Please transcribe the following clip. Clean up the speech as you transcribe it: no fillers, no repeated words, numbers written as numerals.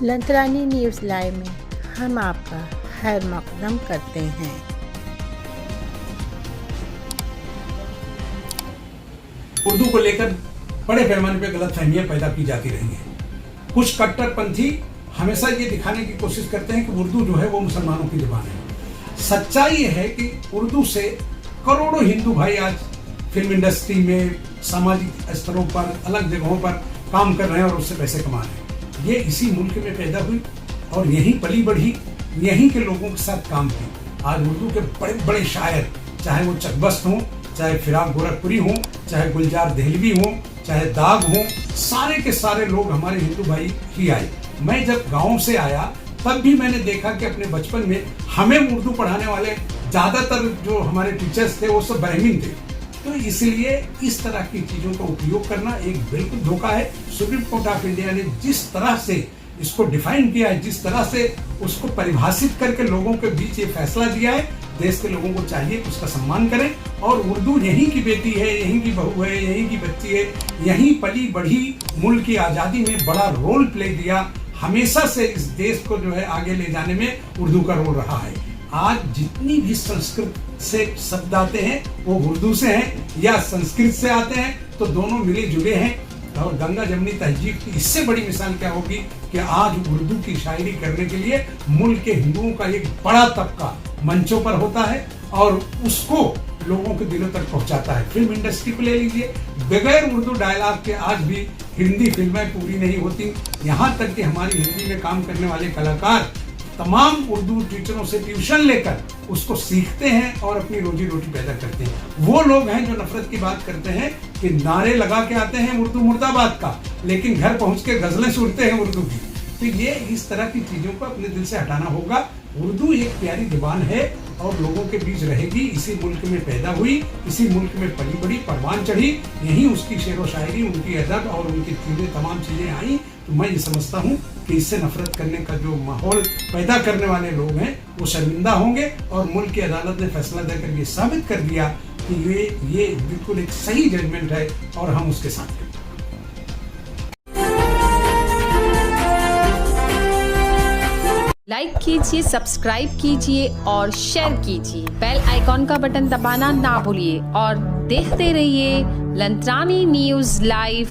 लंतरानी news live में हम आपका खैर मकदम करते हैं। उर्दू को लेकर बड़े पैमाने पर गलतफहमियां पैदा की जाती रही हैं। कुछ कट्टरपंथी हमेशा ये दिखाने की कोशिश करते हैं कि उर्दू जो है वो मुसलमानों की जुबान है। सच्चाई ये है कि उर्दू से करोड़ों हिंदू भाई आज फिल्म इंडस्ट्री में, सामाजिक स्तरों पर, अलग जगहों पर काम कर रहे हैं और उससे पैसे कमा रहे हैं। ये इसी मुल्क में पैदा हुई और यहीं पली बढ़ी, यहीं के लोगों के साथ काम की। आज उर्दू के बड़े बड़े शायर, चाहे वो चकबस्त हों, चाहे फिराक गोरखपुरी हों, चाहे गुलजार देहलवी हों, चाहे दाग हों, सारे के सारे लोग हमारे हिंदू भाई ही आए। मैं जब गाँव से आया तब भी मैंने देखा कि अपने बचपन में हमें उर्दू पढ़ाने वाले ज़्यादातर जो हमारे टीचर्स थे वो सब ब्राह्मण थे। तो इसलिए इस तरह की चीज़ों का उपयोग करना एक बिल्कुल धोखा है। सुप्रीम कोर्ट ऑफ इंडिया ने जिस तरह से इसको डिफाइन किया है, जिस तरह से उसको परिभाषित करके लोगों के बीच ये फैसला दिया है, देश के लोगों को चाहिए कि उसका सम्मान करें। और उर्दू यहीं की बेटी है, यहीं की बहू है, यहीं की बच्ची है, यहीं पली बढ़ी, मुल्क की आज़ादी में बड़ा रोल प्ले दिया। हमेशा से इस देश को जो है आगे ले जाने में उर्दू का रोल रहा है। आज जितनी भी संस्कृत से शब्द आते हैं वो उर्दू से हैं या संस्कृत से आते हैं, तो दोनों मिले जुले हैं। और गंगा जमनी तहजीब की इससे बड़ी मिसाल क्या होगी कि आज उर्दू की शायरी करने के लिए मुल्क के हिंदुओं का एक बड़ा तबका मंचों पर होता है और उसको लोगों के दिलों तक पहुंचाता है। फिल्म इंडस्ट्री को ले लीजिए, बगैर उर्दू डायलॉग के आज भी हिंदी फिल्में पूरी नहीं होती। यहाँ तक कि हमारी हिंदी में काम करने वाले कलाकार तमाम उर्दू टीचरों से ट्यूशन लेकर उसको सीखते हैं और अपनी रोजी रोटी पैदा करते हैं। वो लोग हैं जो नफरत की बात करते हैं कि नारे लगा के आते हैं उर्दू मुर्दाबाद का, लेकिन घर पहुंच के गजलें सुनते हैं उर्दू की। तो ये इस तरह की चीजों को अपने दिल से हटाना होगा। उर्दू एक प्यारी जुबान है और लोगों के बीच रहेगी। इसी मुल्क में पैदा हुई, इसी मुल्क में पली बड़ी, परवान चढ़ी, यहीं उसकी शेर व शायरी, उनकी अदब और उनकी चीजें, तमाम चीजें आई। तो मैं ये समझता हूँ कि इससे नफरत करने का जो माहौल पैदा करने वाले लोग हैं वो शर्मिंदा होंगे। और मुल्क की अदालत ने फैसला देकर ये साबित कर दिया कि ये बिल्कुल एक सही जजमेंट है और हम उसके साथ हैं। लाइक कीजिए, सब्सक्राइब कीजिए और शेयर कीजिए। बेल आइकॉन का बटन दबाना ना भूलिए और देखते रहिए लंतरानी न्यूज़ लाइव।